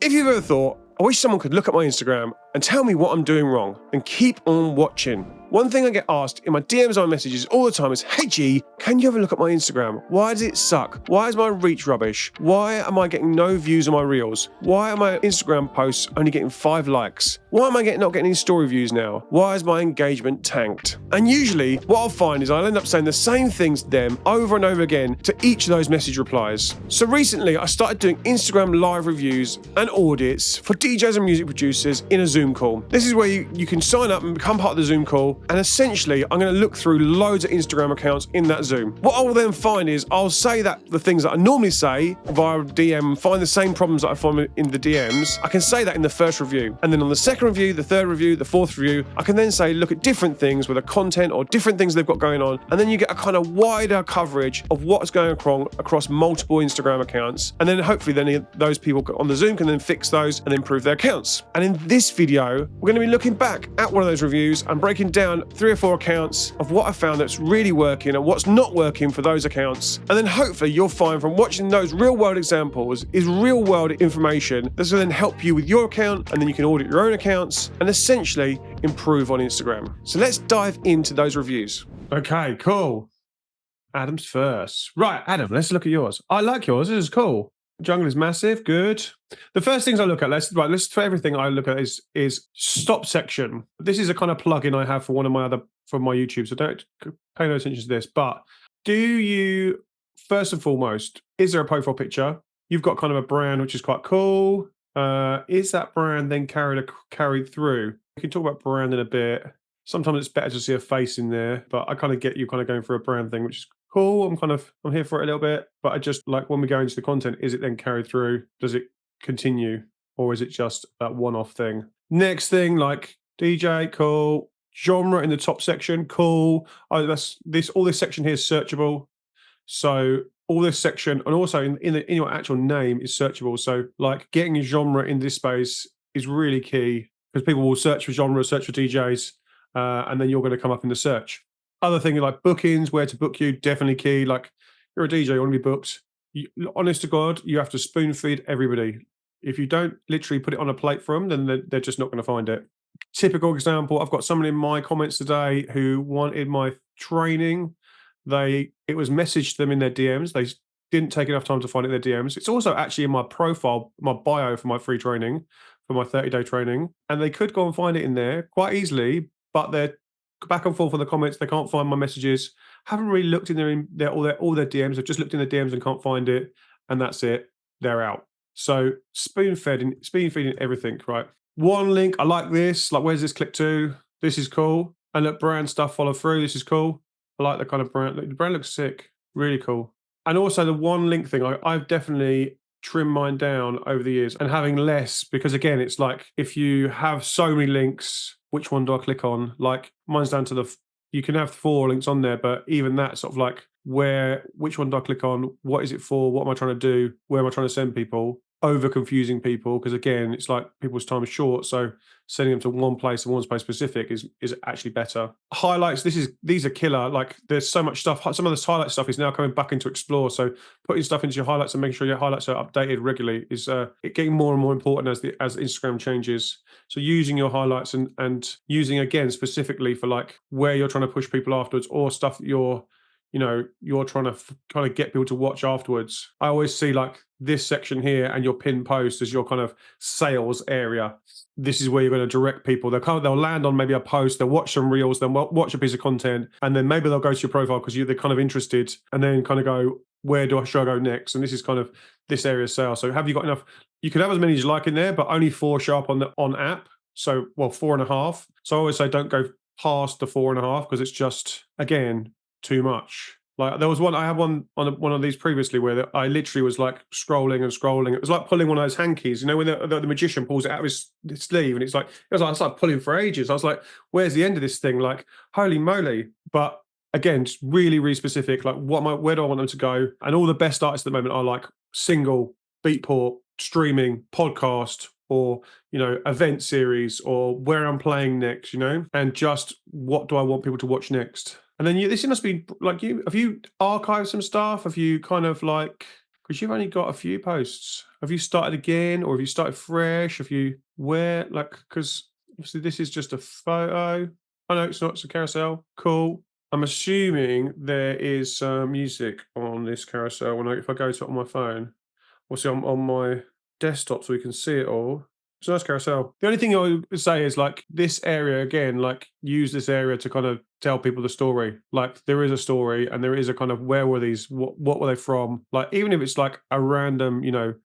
If you've ever thought, I wish someone could look at my Instagram and tell me what I'm doing wrong, then keep on watching. One thing I get asked in my DMs and my messages all the time is, hey G, can you have a look at my Instagram? Why does it suck? Why is my reach rubbish? Why am I getting no views on my reels? Why are my Instagram posts only getting 5 likes? Why am I not getting any story views now? Why is my engagement tanked? And usually what I'll find is I'll end up saying the same things to them over and over again to each of those message replies. So recently I started doing Instagram live reviews and audits for DJs and music producers in a Zoom call. This is where you can sign up and become part of the Zoom call, and essentially I'm going to look through loads of Instagram accounts in that Zoom. What I will then find is I'll say that the things that I normally say via DM, find the same problems that I find in the DMs, I can say that in the first review. And then on the second review, the third review, the fourth review, I can then say look at different things with the content or different things they've got going on, and then you get a kind of wider coverage of what's going on across multiple Instagram accounts, and then hopefully then those people on the Zoom can then fix those and improve their accounts. And in this video, we're going to be looking back at one of those reviews and breaking down 3 or 4 accounts of what I found that's really working and what's not working for those accounts. And then hopefully you'll find from watching those real world examples is real world information that's going to then help you with your account, and then you can audit your own accounts and essentially improve on Instagram. So let's dive into those reviews. Okay, cool. Adam's first. Right, Adam, let's look at yours. I like yours. This is cool. Jungle is massive. Good. The first things I look at, let's for everything I look at is stop section. This is a kind of plugin I have for one of my for my YouTube, so don't pay no attention to this. But do you, first and foremost, is there a profile picture? You've got kind of a brand which is quite cool. Is that brand then carried through? We can talk about brand in a bit. Sometimes it's better to see a face in there, but I kind of get you kind of going for a brand thing, which is cool. I'm here for it a little bit, but I just like when we go into the content, is it then carried through? Does it continue, or is it just that one-off thing? Next thing, like DJ, cool. Genre in the top section, cool. Oh, all this section here is searchable. So all this section, and also in your actual name is searchable. So like getting a genre in this space is really key, because people will search for genre, search for DJs, and then you're going to come up in the search. Other thing like bookings, where to book you, definitely key. Like you're a DJ, you want to be booked. Honest to God, you have to spoon feed everybody. If you don't literally put it on a plate for them, then they're just not going to find it. Typical example, I've got someone in my comments today who wanted my training. It was messaged to them in their DMs. They didn't take enough time to find it in their DMs. It's also actually in my profile, my bio for my free training, for my 30-day training. And they could go and find it in there quite easily, but they're back and forth on the comments. They can't find my messages. Haven't really looked in all their DMs. I've just looked in the DMs and can't find it, and that's it. They're out. So spoon feeding everything, right? One link. I like this. Like, where's this click to? This is cool. And look, brand stuff follow through. This is cool. I like the kind of brand. The brand looks sick. Really cool. And also the one link thing. I've definitely trimmed mine down over the years and having less, because again, it's like if you have so many links, which one do I click on? Like mine's down to you can have 4 links on there, but even that sort of like which one do I click on? What is it for? What am I trying to do? Where am I trying to send people? Over confusing people, because again, it's like people's time is short. So sending them to one place and one place specific is actually better. Highlights, these are killer. Like there's so much stuff. Some of this highlight stuff is now coming back into Explore. So putting stuff into your highlights and making sure your highlights are updated regularly is getting more and more important as Instagram changes. So using your highlights and using again specifically for like where you're trying to push people afterwards, or stuff that you're trying to kind of get people to watch afterwards. I always see like this section here and your pinned post as your kind of sales area. This is where you're going to direct people. They'll land on maybe a post, they'll watch some reels, then watch a piece of content, and then maybe they'll go to your profile because they're kind of interested, and then kind of go, should I go next? And this is kind of this area of sales. So have you got enough? You can have as many as you like in there, but only 4 show up on app. So 4.5. So I always say don't go past the 4.5, because it's just, again, too much. Like there was one, I had one on one of these previously where I literally was like scrolling. It was like pulling one of those hankies, when the magician pulls it out of his sleeve, and it's like pulling for ages. I was like, where's the end of this thing? Like, holy moly. But again, just really, really specific. Like where do I want them to go? And all the best artists at the moment are like single, beatport, streaming, podcast, or event series, or where I'm playing next, and just what do I want people to watch next. And then this must be like have you archived some stuff? Have you kind of like Because you've only got a few posts. Have you started again, or have you started fresh? Have you where like because obviously this is just a photo. Oh no, it's not. It's a carousel. Cool. I'm assuming there is music on this carousel. If I go to it on my phone, we'll see on my desktop so we can see it all. It's a nice carousel. The only thing I would say is like this area again, like use this area to kind of tell people the story. Like there is a story and there is a kind of where were these, what were they from? Like even if it's like a random,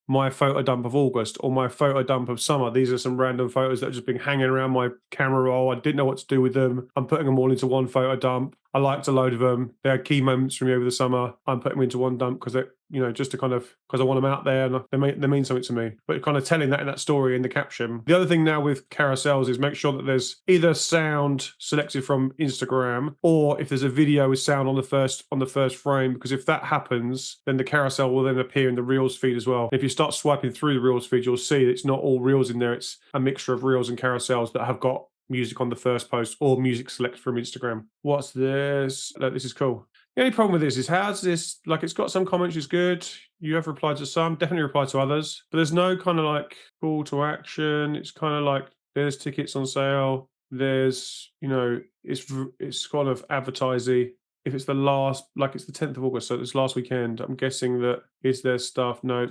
my photo dump of August or my photo dump of summer, these are some random photos that have just been hanging around my camera roll. I didn't know what to do with them. I'm putting them all into one photo dump. I liked a load of them. They're key moments for me over the summer. I'm putting them into one dump because they're, just to kind of, because I want them out there and they mean something to me. But kind of telling that in that story in the caption. The other thing now with carousels is make sure that there's either sound selected from Instagram or if there's a video with sound on the first frame, because if that happens, then the carousel will then appear in the Reels feed as well. If you start swiping through the Reels feed, you'll see that it's not all Reels in there. It's a mixture of Reels and carousels that have got music on the first post or music selected from Instagram. What's this? Look, this is cool. The only problem with this is how's this, like it's got some comments, is good. You have replied to some, definitely replied to others, but there's no kind of like call to action. It's kind of like there's tickets on sale. There's, it's kind of advertising. If it's the last, like it's the 10th of August, so it's last weekend, I'm guessing that is there stuff. No,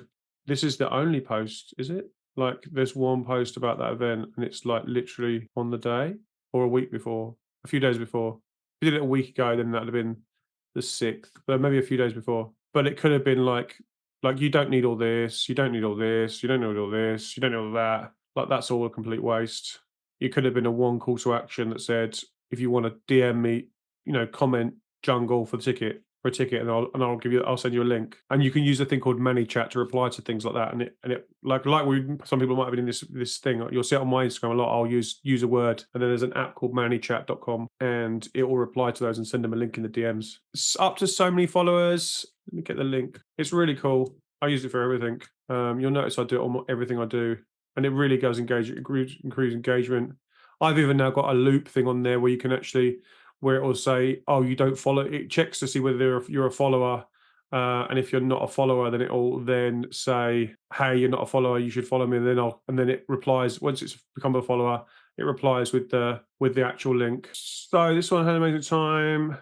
this is the only post, is it? Like there's one post about that event and it's like literally on the day or a week before, a few days before. If you did it a week ago, then that'd have been the 6th, but maybe a few days before. But it could have been like you don't need all this, you don't need all this, you don't need all this, you don't need all that. Like that's all a complete waste. It could have been a one call to action that said, if you want to DM me, comment jungle for a ticket, and I'll send you a link. And you can use a thing called ManyChat to reply to things like that. And it like some people might have been in this thing. You'll see it on my Instagram a lot. I'll use a word, and then there's an app called ManyChat.com, and it will reply to those and send them a link in the DMs. It's up to so many followers. Let me get the link. It's really cool. I use it for everything. You'll notice I do it on everything I do, and it really does increase engagement. I've even now got a loop thing on there where you can actually, where it will say, oh, you don't follow, it checks to see whether you're a follower. And if you're not a follower, then it will then say, hey, you're not a follower, you should follow me. And then it replies, once it's become a follower, it replies with the actual link. So this one had an amazing time.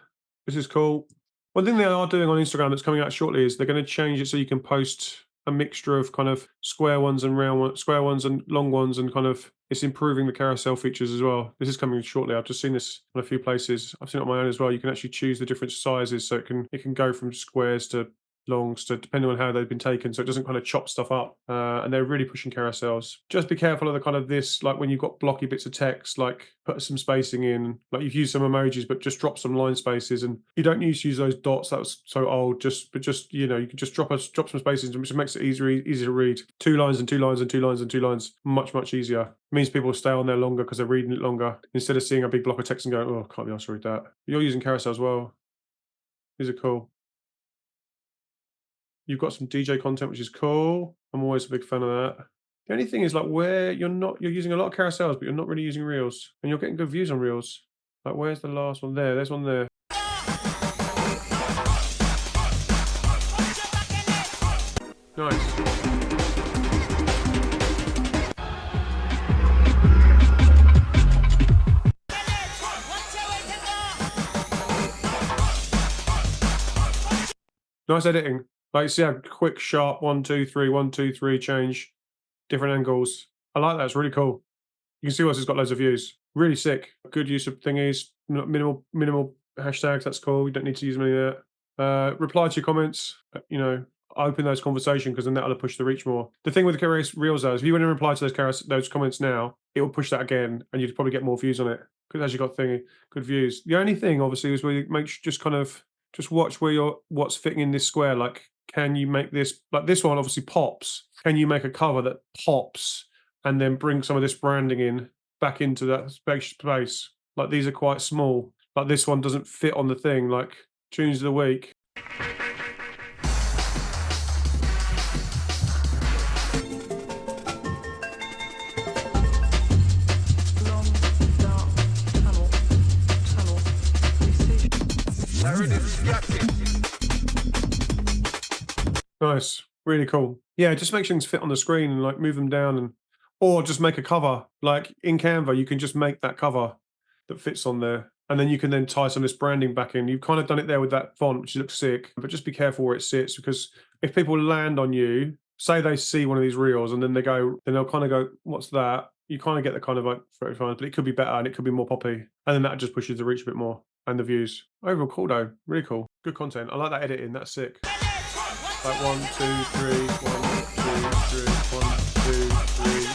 This is cool. One thing they are doing on Instagram that's coming out shortly is they're going to change it so you can post a mixture of kind of square ones and round ones, square ones and long ones, and kind of it's improving the carousel features as well. This is coming shortly. I've just seen this on a few places. I've seen it on my own as well. You can actually choose the different sizes, so it can go from squares to longs to depending on how they've been taken, so it doesn't kind of chop stuff up. And they're really pushing carousels. Just be careful of the kind of this, like when you've got blocky bits of text, like put some spacing in, like you've used some emojis, but just drop some line spaces, and you don't need to use those dots. That was so old. You can just drop some spaces, which makes it easier to read. 2 lines and 2 lines and 2 lines and 2 lines, much easier. It means people stay on there longer because they're reading it longer instead of seeing a big block of text and going, oh, can't be asked to read that. You're using carousel as well. These are cool. You've got some DJ content, which is cool. I'm always a big fan of that. The only thing is like where you're using a lot of carousels, but you're not really using Reels, and you're getting good views on Reels. Like where's the last one? There's one there. Nice. Nice editing. Like, see how quick, sharp, 1, 2, 3, 1, 2, 3 change, different angles. I like that. It's really cool. You can see it's got loads of views. Really sick. Good use of thingies. Minimal hashtags. That's cool. You don't need to use many of that. Reply to your comments. Open those conversations because then that'll push the reach more. The thing with the Reels though is if you want to reply to those comments now, it will push that again, and you'd probably get more views on it because as you got good views. The only thing obviously is where you just watch what's fitting in this square. Like, can you make this, like this one obviously pops. Can you make a cover that pops and then bring some of this branding in back into that space? Like these are quite small. Like this one doesn't fit on the thing. Like tunes of the week. Nice. Really cool. Yeah, just make things fit on the screen and like move them down or just make a cover. Like in Canva, you can just make that cover that fits on there. And then you can then tie some of this branding back in. You've kind of done it there with that font, which looks sick, but just be careful where it sits because if people land on you, say they see one of these reels and then they'll kind of go, what's that? You kind of get the kind of like, but it could be better and it could be more poppy. And then that just pushes the reach a bit more and the views. Overall cool though, really cool. Good content. I like that editing, that's sick. Like 1, 2, 3, 1, 2, 3, 1, 2, 3.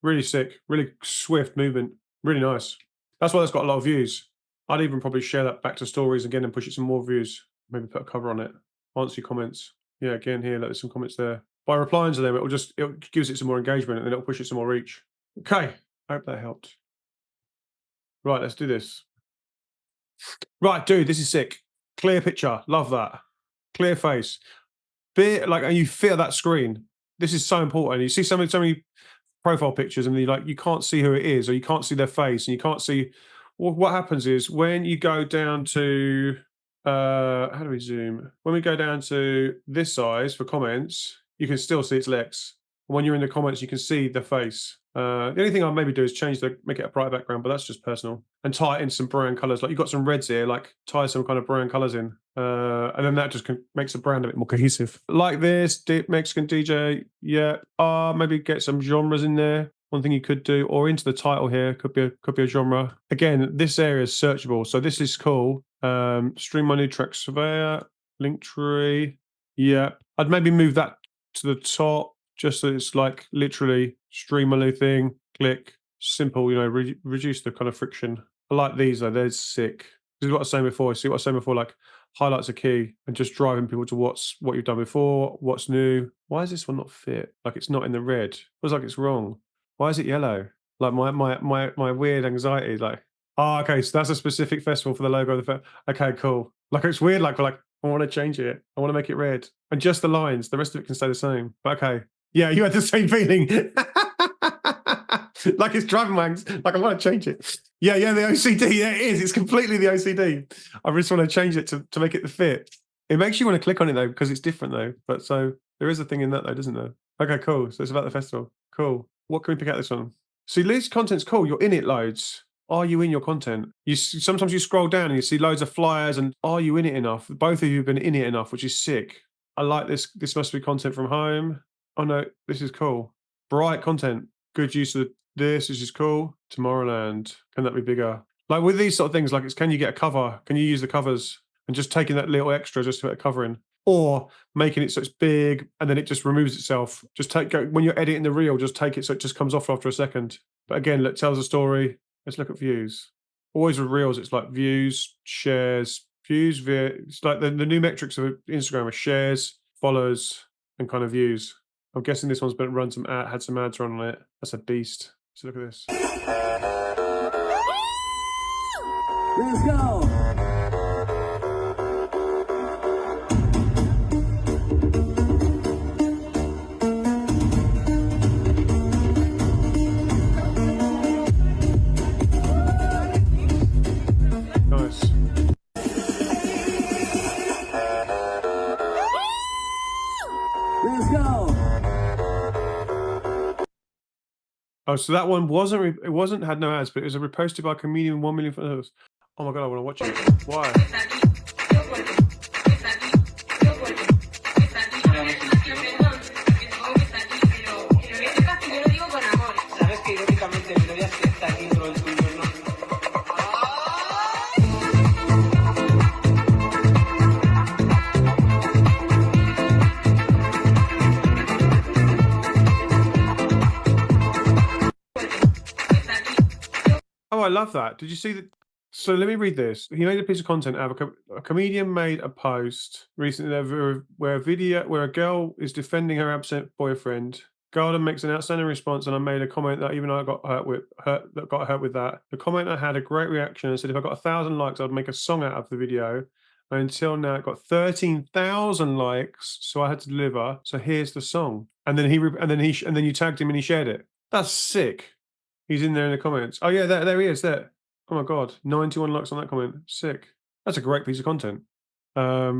Really sick, really swift movement, really nice. That's why that's got a lot of views. I'd even probably share that back to stories again and push it some more views. Maybe put a cover on it. Answer your comments. Yeah, again here, there's some comments there. By replying to them, it gives it some more engagement and then it'll push it some more reach. Okay, I hope that helped. Right, let's do this. Right, dude, this is sick. Clear picture, love that. Clear face. And you feel that screen. This is so important. You see so many profile pictures, and you can't see who it is, or you can't see their face, and you can't see. What happens is when you go down to how do we zoom? When we go down to this size for comments, you can still see its legs. When you're in the comments, you can see the face. The only thing I'll maybe do is make it a brighter background, but that's just personal. And tie it in some brand colors. Like you've got some reds here, like tie some kind of brand colors in. And then that just makes the brand a bit more cohesive. Like this, Mexican DJ, yeah. Maybe get some genres in there. One thing you could do, or into the title here, could be a genre. Again, this area is searchable, so this is cool. Stream my new track surveyor, link tree. Yeah, I'd maybe move that to the top, just so it's like literally stream my new thing. Click, simple. Reduce the kind of friction. I like these though; they're sick. This is what I was saying before. See what I was saying before, like highlights are key and just driving people to what you've done before, what's new. Why is this one not fit? Like it's not in the red. Feels like it's wrong. Why is it yellow? Like my weird anxiety. Like, oh, okay, so that's a specific festival for the logo of the festival. Okay, cool. Like it's weird. Like I want to change it. I want to make it red and just the lines. The rest of it can stay the same. But okay, yeah, you had the same feeling. Like it's driving my like I want to change it. Yeah, the OCD. Yeah, it is. It's completely the OCD. I just want to change it to make it the fit. It makes you want to click on it though because it's different though. But so there is a thing in that though, doesn't there? Okay, cool. So it's about the festival. Cool. What can we pick out this one? See, Liz content's cool. You're in it loads. Are you in your content? Sometimes you scroll down and you see loads of flyers and are you in it enough? Both of you have been in it enough, which is sick. I like this. This must be content from home. Oh no, this is cool. Bright content. Good use of this. This is cool. Tomorrowland. Can that be bigger? Like with these sort of things, like can you get a cover? Can you use the covers and just taking that little extra just to put a cover in? Or making it so it's big and then it just removes itself. When you're editing the reel, just take it so it just comes off after a second. But again, it tells a story. Let's look at views. Always with reels, it's like views, shares, it's like the new metrics of Instagram are shares, follows, and kind of views. I'm guessing this one's been had some ads run on it. That's a beast. So look at this. Let's go. Nice. Let's go. Oh, so that one had no ads, but it was reposted by a comedian 1 million followers. Oh my god, I want to watch it. Why? Oh, I love that. Did you see that? So let me read this. He made a piece of content out of a comedian made a post recently where a girl is defending her absent boyfriend. Garden makes an outstanding response, and I made a comment that even I got hurt with that. The comment I had a great reaction and said if I got 1,000 likes, I'd make a song out of the video. And until now, it got 13,000 likes, so I had to deliver. So here's the song. And then you tagged him and he shared it. That's sick. He's in there in the comments. Oh yeah, there he is. There. Oh my god, 91 likes on that comment. Sick. That's a great piece of content. Yeah,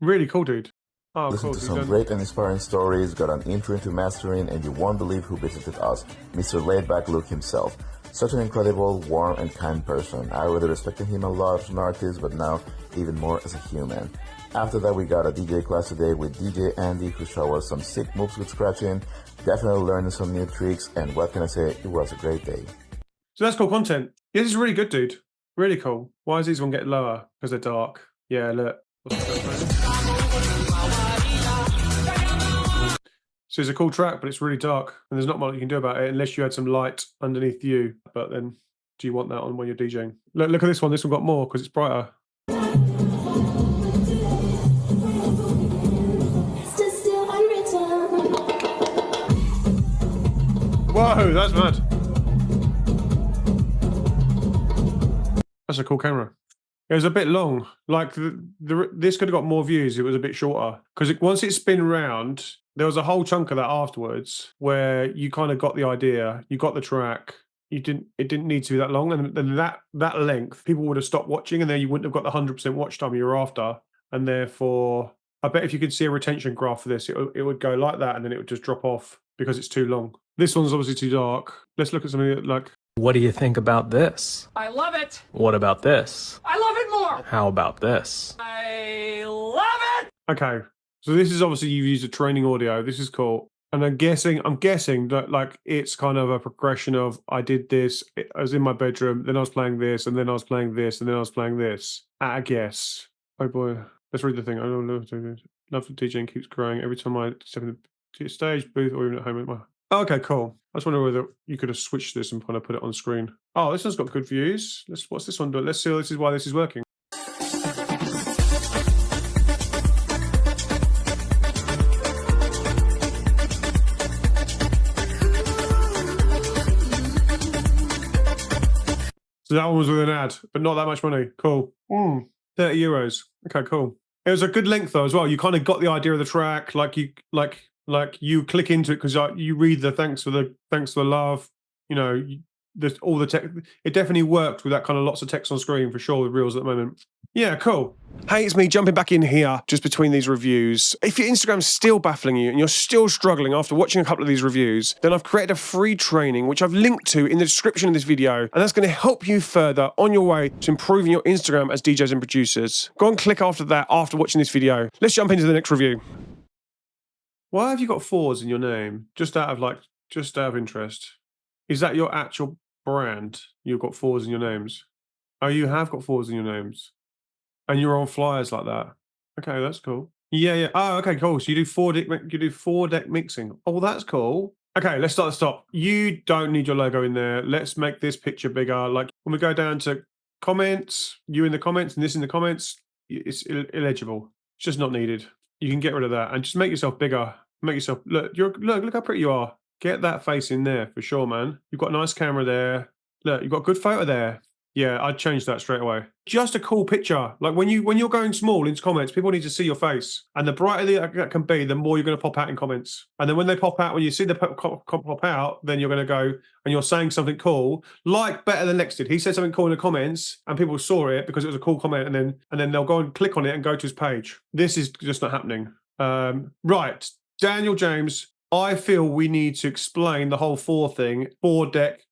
Really cool, dude. Oh, Listen cool. to So some great and inspiring stories, got an intro into mastering, and you won't believe who visited us, Mr. Laidback Luke himself. Such an incredible, warm, and kind person. I really respected him a lot as an artist, but now even more as a human. After that, we got a DJ class today with DJ Andy, who showed us some sick moves with scratching, definitely learning some new tricks, and what can I say, it was a great day. So that's cool content. Yeah, this is really good, dude. Really cool. Why is these one getting lower? Because they're dark. Yeah, look. So it's a cool track, but it's really dark, and there's not much you can do about it unless you had some light underneath you. But then, do you want that on when you're DJing? Look at this one. This one got more because it's brighter. Whoa, that's mad. That's a cool camera. It was a bit long. Like this could have got more views. It was a bit shorter because once it spin round, there was a whole chunk of that afterwards where you kind of got the idea. You got the track. It didn't need to be that long, and then that length, people would have stopped watching, and then you wouldn't have got the 100% watch time you were after. And therefore, I bet if you could see a retention graph for this, it would go like that, and then it would just drop off because it's too long. This one's obviously too dark. Let's look at something like. What do you think about this? I love it. What about this? I love it more. How about this? I love it. Okay, so this is obviously you've used a training audio. This is cool. And I'm guessing that like it's kind of a progression of I did this, I was in my bedroom, then I was playing this, and then I was playing this, and then I was playing this. I guess. Oh boy, let's read the thing. I don't know. Love for DJing keeps growing every time I step into a stage, booth, or even at home. Okay, cool. I just wonder whether you could have switched this and kind of put it on screen. Oh, this one's got good views. What's this one doing? Let's see. This is why this is working. So that one was with an ad, but not that much money. Cool. 30 euros. Okay, cool. It was a good length though as well. You kind of got the idea of the track, like you click into it because you read the thanks for the love. You know, there's all the text. It definitely worked with that kind of lots of text on screen for sure with Reels at the moment. Yeah, cool. Hey, it's me jumping back in here just between these reviews. If your Instagram's still baffling you and you're still struggling after watching a couple of these reviews, then I've created a free training which I've linked to in the description of this video, and that's going to help you further on your way to improving your Instagram as DJs and producers. Go and click after that after watching this video. Let's jump into the next review. Why have you got 4s in your name? Just out of interest. Is that your actual brand? You've got 4s in your names. Oh, you have got 4s in your names. And you're on flyers like that. Okay, that's cool. Yeah. Oh, okay, cool. So you do 4-deck mixing. Oh, that's cool. Okay, let's start at the top. You don't need your logo in there. Let's make this picture bigger. Like when we go down to comments, you in the comments and this in the comments, it's illegible. It's just not needed. You can get rid of that and just make yourself bigger. Make yourself look how pretty you are. Get that face in there for sure, man. You've got a nice camera there. Look, you've got a good photo there. Yeah, I'd change that straight away. Just a cool picture. Like when you're going small into comments, people need to see your face. And the brighter that can be, the more you're going to pop out in comments. And then when they pop out, when you see the pop out, then you're going to go and you're saying something cool, like Better Than Lex did. He said something cool in the comments and people saw it because it was a cool comment, and then they'll go and click on it and go to his page. This is just not happening. Right, Daniel James, I feel we need to explain the whole 4-deck,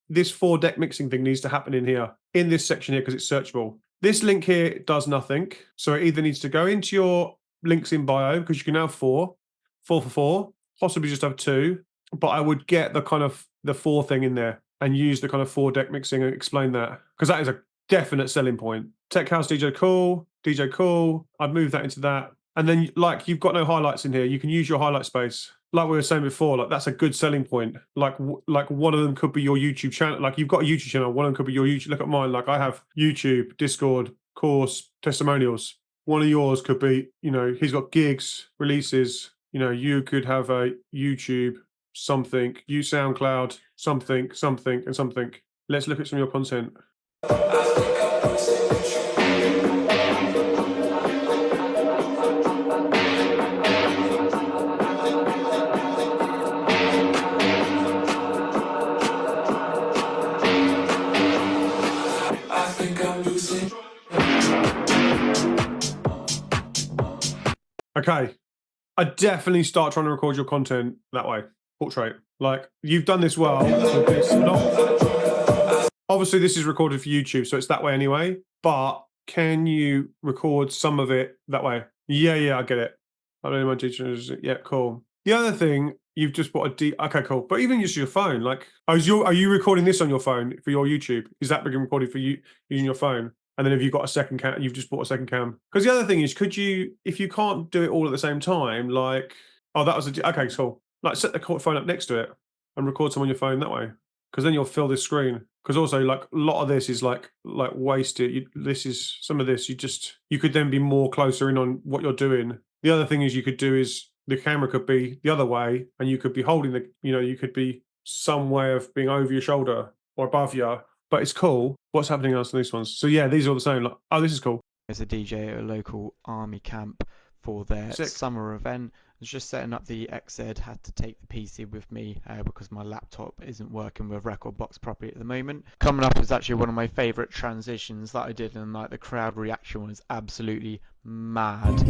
this 4-deck mixing thing needs to happen in here, in this section here, because it's searchable. This link here does nothing. So it either needs to go into your links in bio, because you can have 4 for 4, possibly just have 2. But I would get the kind of the 4 thing in there and use the kind of 4-deck mixing and explain that, because that is a definite selling point. Tech House DJ Cool. I'd move that into that. And then like you've got no highlights in here. You can use your highlight space. Like we were saying before, like that's a good selling point. Like one of them could be your YouTube channel. Like you've got a YouTube channel. One of them could be your YouTube. Look at mine. Like I have YouTube, Discord, course, testimonials. One of yours could be, he's got gigs, releases. You could have a YouTube, something, you SoundCloud, something, and something. Let's look at some of your content. Okay. I definitely start trying to record your content that way. Portrait. Like, you've done this well. It's not... Obviously, this is recorded for YouTube, so it's that way anyway. But can you record some of it that way? Yeah, I get it. I don't know my teachers. Yeah, cool. The other thing, you've just bought a okay, cool. But even just your phone, like, are you recording this on your phone for your YouTube? Is that being recorded for you using your phone? And then have you got a second cam? You've just bought a second cam. Because the other thing is, could you, if you can't do it all at the same time, like, oh, that was okay, cool. Like, set the phone up next to it and record some on your phone that way. Because then you'll fill this screen. Because also, like, a lot of this is like wasted. This is some of this. You could then be more closer in on what you're doing. The other thing is you could do is the camera could be the other way, and you could be holding the, you could be some way of being over your shoulder or above you. But it's cool. What's happening else in these ones? So yeah, these are all the same. Like, oh, this is cool. As a DJ at a local army camp for their Sick. summer event. I was just setting up the XZ, had to take the PC with me because my laptop isn't working with Rekordbox properly at the moment. Coming up is actually one of my favourite transitions that I did, and like the crowd reaction was absolutely mad. That's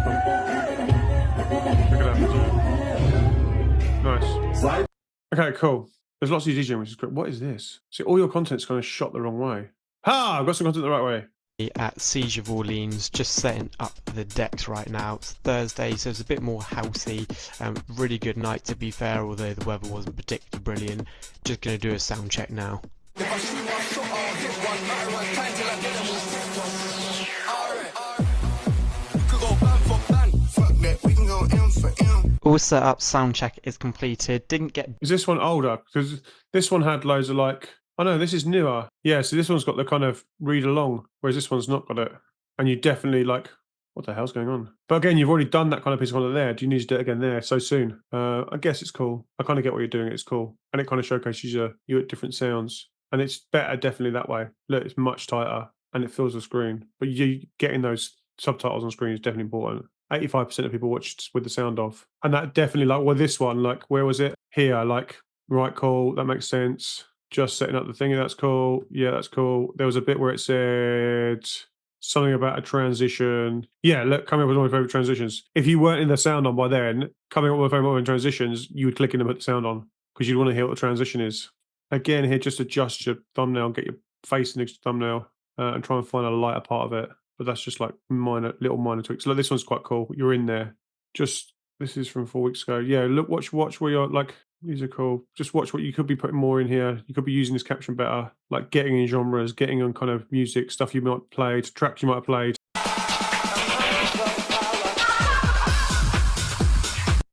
cool. Look at that. Nice. Okay, cool. There's lots of DJing, which is great. What is this? See, all your content's kind of shot the wrong way. Ha! I've got some content the right way. At Siege of Orleans, just setting up the decks right now. It's Thursday, so it's a bit more housey. Really good night, to be fair, although the weather wasn't particularly brilliant. Just going to do a sound check now. All set up, sound check is completed. Didn't get... Is this one older? Because this one had loads of like... Oh no, this is newer. Yeah, so this one's got the kind of read along, whereas this one's not got it. And you definitely like... What the hell's going on? But again, you've already done that kind of piece of content there. Do you need to do it again there so soon? I guess it's cool. I kind of get what you're doing. It's cool. And it kind of showcases you at different sounds. And it's better definitely that way. Look, it's much tighter and it fills the screen. But you getting those subtitles on screen is definitely important. 85% of people watched with the sound off. And that definitely, like, well, this one, like, where was it? Here, like, right, cool, that makes sense. Just setting up the thingy, that's cool. Yeah, that's cool. There was a bit where it said something about a transition. Yeah, look, coming up with one of my favorite transitions. If you weren't in the sound on by then, coming up with my favorite transitions, you would click in and put the sound on because you'd want to hear what the transition is. Again, here, just adjust your thumbnail, get your face next to the thumbnail and try and find a lighter part of it. But that's just like little minor tweaks. Look, this one's quite cool. You're in there. Just, this is from 4 weeks ago. Yeah, look, watch where you're like, these are cool. Just watch what you could be putting more in here. You could be using this caption better, like getting in genres, getting on kind of music, stuff you might have played, tracks you might have played.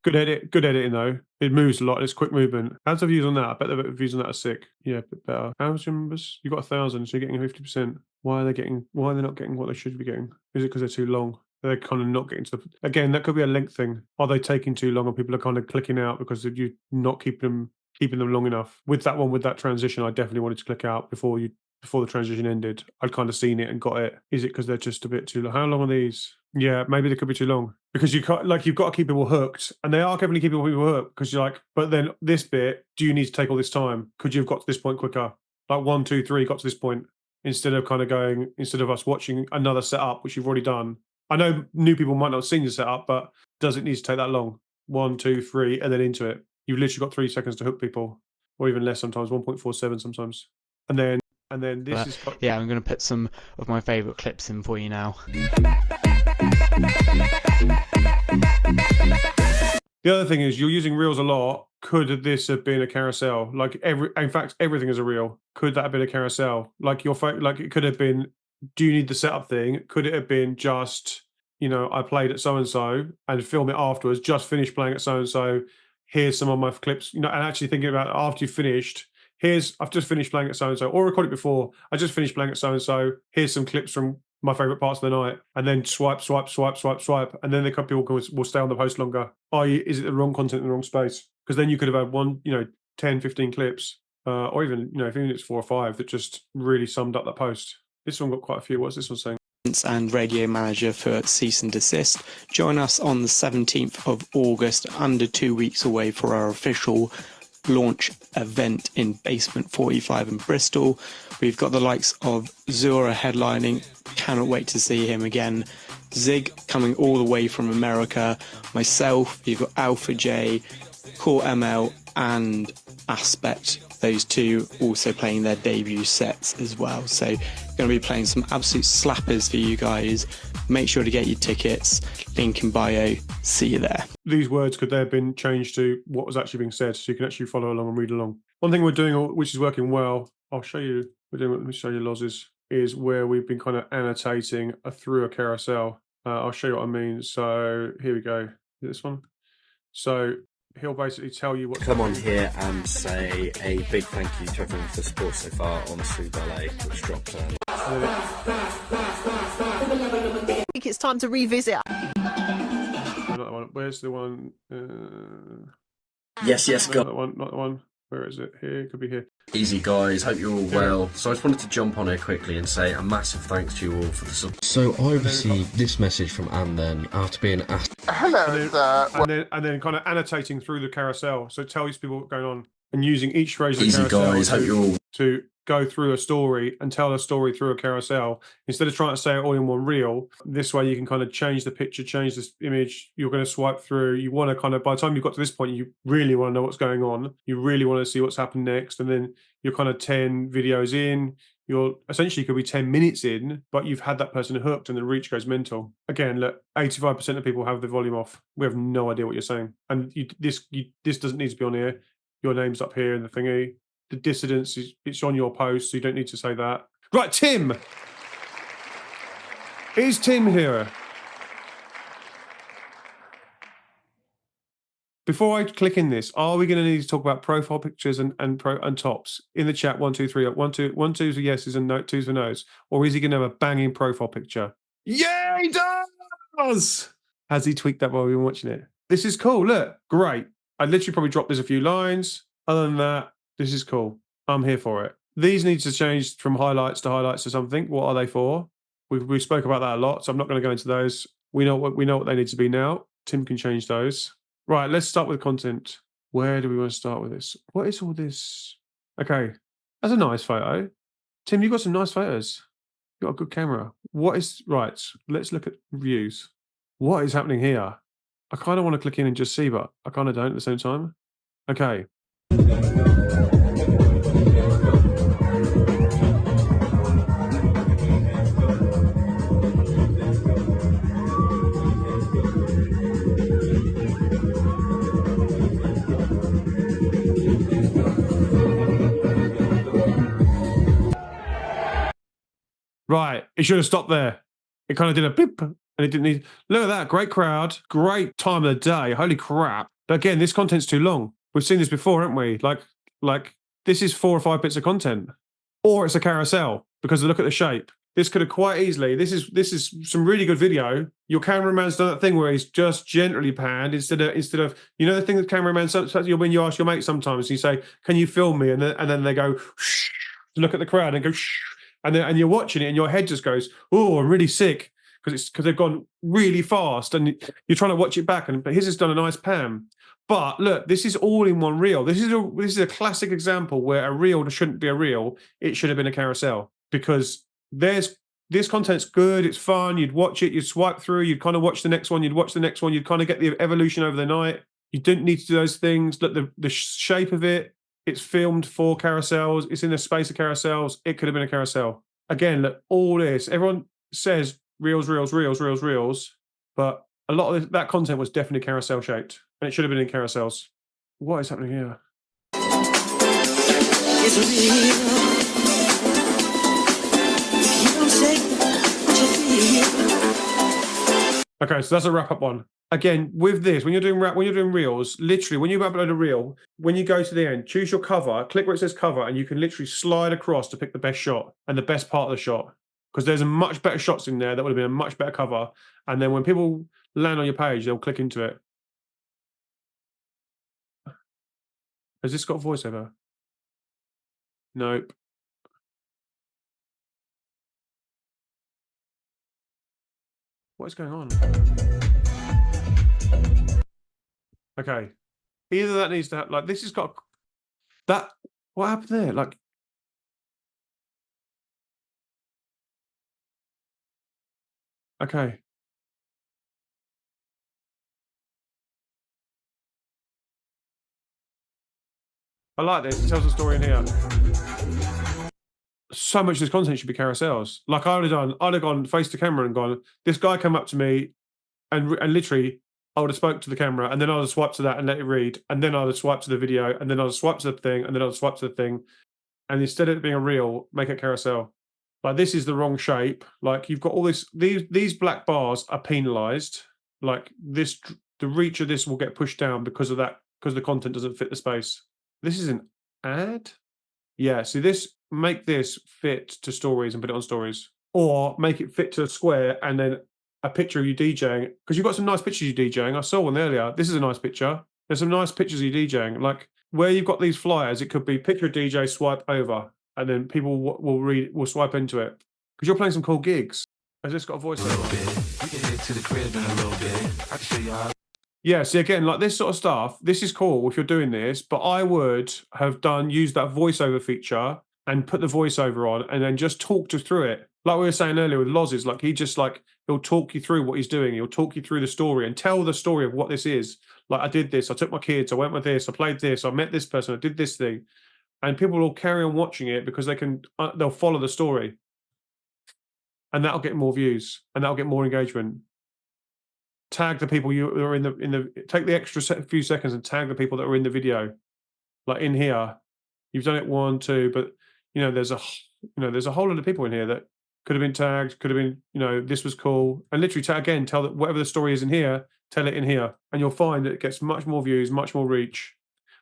Good editing though. It moves a lot. It's quick movement. How's the views on that? I bet the views on that are sick. Yeah, a bit better. How's your numbers? You got 1,000, so you're getting 50%. Why are they not getting what they should be getting? Is it because they're too long? They're kind of not getting to the... Again, that could be a length thing. Are they taking too long and people are kind of clicking out because you're not keeping them long enough? With that one, with that transition, I definitely wanted to click out before the transition ended. I'd kind of seen it and got it. Is it because they're just a bit too long? How long are these? Yeah, maybe they could be too long because you've got to keep people hooked, and they are definitely keeping people hooked because you're like, but then this bit, do you need to take all this time? Could you have got to this point quicker? Like 1, 2, 3, got to this point instead of us watching another setup which you've already done. I know new people might not have seen the setup, but does it need to take that long? 1, 2, 3, and then into it. You've literally got 3 seconds to hook people, or even less sometimes, 1.47 sometimes, and then this is... Yeah, I'm going to put some of my favourite clips in for you now. The other thing is you're using reels a lot. Could this have been a carousel? Like in fact, everything is a reel. Could that have been a carousel? Like it could have been, do you need the setup thing? Could it have been just, I played at so-and-so and film it afterwards, just finished playing at so-and-so. Here's some of my clips, and actually thinking about it after you finished. I've just finished playing at so-and-so, or recorded before. I just finished playing at so-and-so. Here's some clips from my favorite parts of the night, and then swipe, and then the people will stay on the post longer. Is it the wrong content in the wrong space? Because then you could have had one, 10, 15 clips, or even, if even it's 4 or 5 that just really summed up that post. This one got quite a few. What's this one saying? And radio manager for Cease and Desist. Join us on the 17th of August, under 2 weeks away, for our official launch event in Basement 45 in Bristol. We've got the likes of Zura headlining, cannot wait to see him again. Zig coming all the way from America, myself, you've got Alpha J, Core ML and Aspect, those two also playing their debut sets as well. So going to be playing some absolute slappers for you guys. Make sure to get your tickets, link in bio. See you there. These words could there have been changed to what was actually being said, so you can actually follow along and read along. One thing we're doing, which is working well, I'll show you, let me show you Loz's, is where we've been kind of annotating through a carousel. I'll show you what I mean. So here we go. This one. So he'll basically tell you what. Come on here and say a big thank you to everyone for support so far on Sue Ballet, which dropped. I think it's time to revisit. Not that one. Where's the one? Yes, go. Not that one. Not that one. Where is it? Here. It could be here. Easy guys, hope you're all well. So I just wanted to jump on here quickly and say a massive thanks to you all for the support. So I received this message from Anne then after being asked. Hello, and then kind of annotating through the carousel, so it tells people what's going on and using each phrase of the Easy carousel guys, hope you're all to go through a story and tell a story through a carousel instead of trying to say it all in one reel. This way you can kind of change the picture, change this image. You're going to swipe through. You want to kind of, by the time you've got to this point, you really want to know what's going on. You really want to see what's happened next. And then you're kind of 10 videos in. You're essentially could be 10 minutes in, but you've had that person hooked and the reach goes mental. Again, look, 85% of people have the volume off. We have no idea what you're saying. And this doesn't need to be on here. Your name's up here in the thingy. The dissidence it's on your post, so you don't need to say that. Right, Tim. Is Tim here? Before I click in this, are we going to need to talk about profile pictures and tops in the chat? 1, 2, 3. 1, 2, 1, 2 for yeses and 2 for no's, or is he going to have a banging profile picture? Yeah, he does. Has he tweaked that while we were watching it? This is cool. Look, great. I literally probably dropped this a few lines. Other than that, this is cool. I'm here for it. These need to change from highlights to something. What are they for? We spoke about that a lot, so I'm not going to go into those. We know what they need to be now. Tim can change those. Right, let's start with content. Where do we want to start with this? What is all this? Okay, that's a nice photo. Tim, you've got some nice photos. You've got a good camera. Right, let's look at reviews. What is happening here? I kind of want to click in and just see, but I kind of don't at the same time. Okay. Right, it should have stopped there. It kind of did a beep, and it didn't need. Look at that, great crowd, great time of the day. Holy crap! But again, this content's too long. We've seen this before, haven't we? Like this is 4 or 5 bits of content, or it's a carousel because look at the shape. This could have quite easily. This is some really good video. Your cameraman's done that thing where he's just gently panned instead of the thing that cameraman when you ask your mate sometimes you say, "Can you film me?" and then they go shh, look at the crowd and go shh. And you're watching it, and your head just goes, "Oh, I'm really sick," because they've gone really fast, and you're trying to watch it back. But his has done a nice pan. But look, this is all in one reel. This is a classic example where a reel shouldn't be a reel. It should have been a carousel because this content's good. It's fun. You'd watch it. You'd swipe through. You'd kind of watch the next one. You'd watch the next one. You'd kind of get the evolution over the night. You didn't need to do those things. Look, the shape of it. It's filmed for carousels. It's in the space of carousels. It could have been a carousel. Again, look, all this. Everyone says reels, but a lot of that content was definitely carousel shaped, and it should have been in carousels. What is happening here? It's real. You don't say what you feel. Okay, so that's a wrap-up one. Again, with this, when you're doing reels, literally, when you upload a reel, when you go to the end, choose your cover, click where it says cover, and you can literally slide across to pick the best shot and the best part of the shot. because there's a much better shots in there that would have been a much better cover. And then when people land on your page, they'll click into it. Has this got voiceover? Nope. What is going on? Okay. Either that needs to have, like, this has got that. What happened there? Like, okay. I like this. It tells a story in here. So much of this content should be carousels. Like I'd have gone face to camera and gone, this guy came up to me and literally I would have spoke to the camera and then I would have swiped to that and let it read. And then I would have swiped to the video and then I would have swiped to the thing and then I would have swiped to the thing. And instead of it being a reel, make it carousel. Like this is the wrong shape. Like you've got all this, these black bars are penalized. Like this, the reach of this will get pushed down because of that, because the content doesn't fit the space. This is an ad. Yeah, so make this fit to stories and put it on stories, or make it fit to a square and then a picture of you DJing, because you've got some nice pictures of you DJing. I saw one earlier. This is a nice picture. There's some nice pictures of you DJing. Like where you've got these flyers, it could be picture of DJ, swipe over, and then people will swipe into it because you're playing some cool gigs. Has this got a voice? Yeah, see again, like this sort of stuff, this is cool if you're doing this, but I would have used that voiceover feature and put the voiceover on and then just talk through it. Like we were saying earlier with Loz's, like he'll talk you through what he's doing. He'll talk you through the story and tell the story of what this is. Like I did this, I took my kids, I went with this, I played this, I met this person, I did this thing. And people will carry on watching it because they'll follow the story. And that'll get more views and that'll get more engagement. Tag the people you are in the take the extra few seconds and tag the people that are in the video, like in here. You've done it 1, 2, but there's a whole lot of people in here that could have been tagged, could have been, this was cool, and literally tell that whatever the story is in here, tell it in here, and you'll find that it gets much more views, much more reach,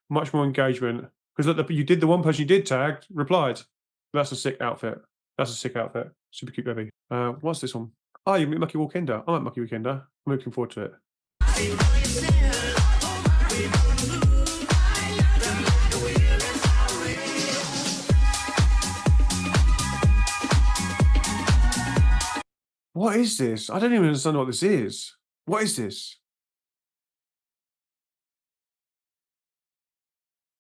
much more engagement. Because look, you did the one person you did tag replied. That's a sick outfit. That's a sick outfit. Super cute baby. What's this one? Oh, you meet Mucky Walkinder. I like Mucky Walkinder. I'm looking forward to it. What is this? I don't even understand what this is. What is this?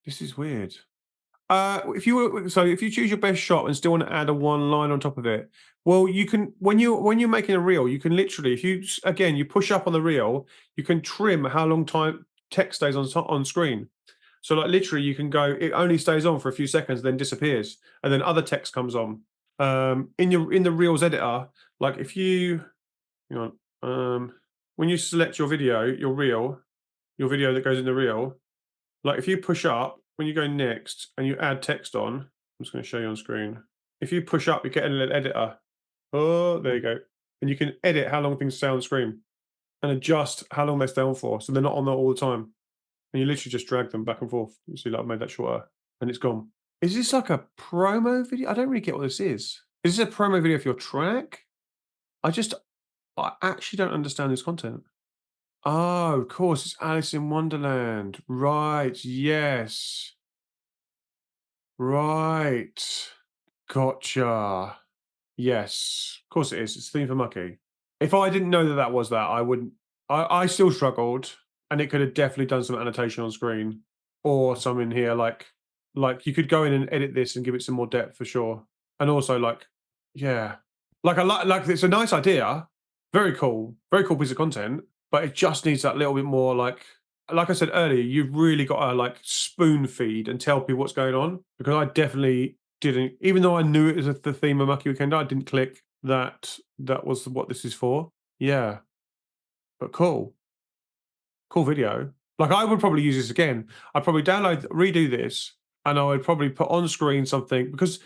This is weird. If you choose your best shot and still want to add a one line on top of it, well, you can when you're making a reel, you can literally, if you push up on the reel, you can trim how long time text stays on screen. So like literally, you can go, it only stays on for a few seconds, then disappears, and then other text comes on. In the Reels editor, like if you, when you select your video, your video that goes in the reel, like if you push up. When you go next and you add text on, I'm just going to show you on screen. If you push up, you get a little editor. Oh, there you go. And you can edit how long things stay on screen and adjust how long they stay on for. So they're not on there all the time. And you literally just drag them back and forth. You see, like I've made that shorter and it's gone. Is this like a promo video? I don't really get what this is. Is this a promo video for your track? I actually don't understand this content. Oh, of course, it's Alice in Wonderland. Right, yes. Right. Gotcha. Yes, of course it is. It's the theme for Mucky. If I didn't know that was that, I wouldn't. I still struggled, and it could have definitely done some annotation on screen or some in here. Like you could go in and edit this and give it some more depth for sure. And also, yeah, I like it's a nice idea. Very cool piece of content. But it just needs that little bit more, like I said earlier, you've really got to spoon feed and tell people what's going on. Because I definitely didn't, even though I knew it was the theme of Mucky Weekend, I didn't click that was what this is for. Yeah, but cool video. Like I would probably use this again. I'd probably redo this, and I would probably put on screen something, because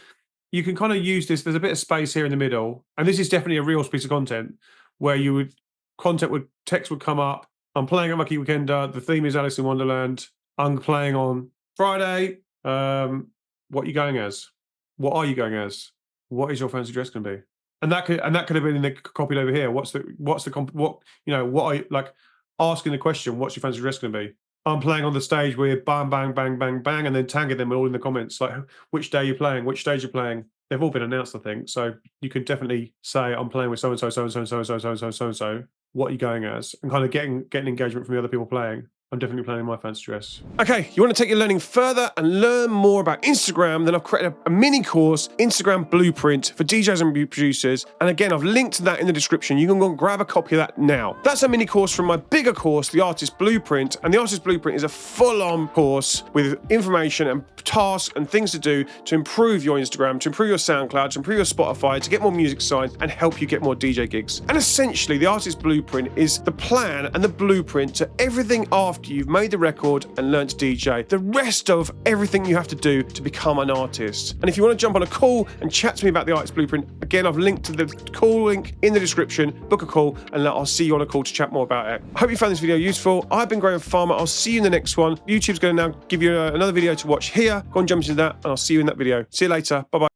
you can kind of use this. There's a bit of space here in the middle, and this is definitely a real piece of content where text would come up. I'm playing at Mucky Weekender. The theme is Alice in Wonderland. I'm playing on Friday. What are you going as? What are you going as? What is your fancy dress going to be? And that could have been in the copied over here. What I like asking the question, what's your fancy dress going to be? I'm playing on the stage with bang, bang, bang, bang, bang, and then tagging them all in the comments, like which day you're playing, which stage you're playing. They've all been announced, I think. So you could definitely say, I'm playing with so-and-so, so-and-so, so-and-so, so-and-so, so-and-so. What are you going as? And kind of getting engagement from the other people playing. I'm definitely planning my fancy dress. Okay, you want to take your learning further and learn more about Instagram, then I've created a mini course, Instagram Blueprint for DJs and producers. And again, I've linked to that in the description. You can go and grab a copy of that now. That's a mini course from my bigger course, the Artist Blueprint. And the Artist Blueprint is a full-on course with information and tasks and things to do to improve your Instagram, to improve your SoundCloud, to improve your Spotify, to get more music signed and help you get more DJ gigs. And essentially, the Artist Blueprint is the plan and the blueprint to everything after you've made the record and learned to DJ. The rest of everything you have to do to become an artist. And if you want to jump on a call and chat to me about the Artist Blueprint, again, I've linked to the call link in the description. Book a call and I'll see you on a call to chat more about it. I hope you found this video useful. I've been Graham Farmer. I'll see you in the next one. YouTube's going to now give you another video to watch here. Go and jump into that and I'll see you in that video. See you later. Bye-bye.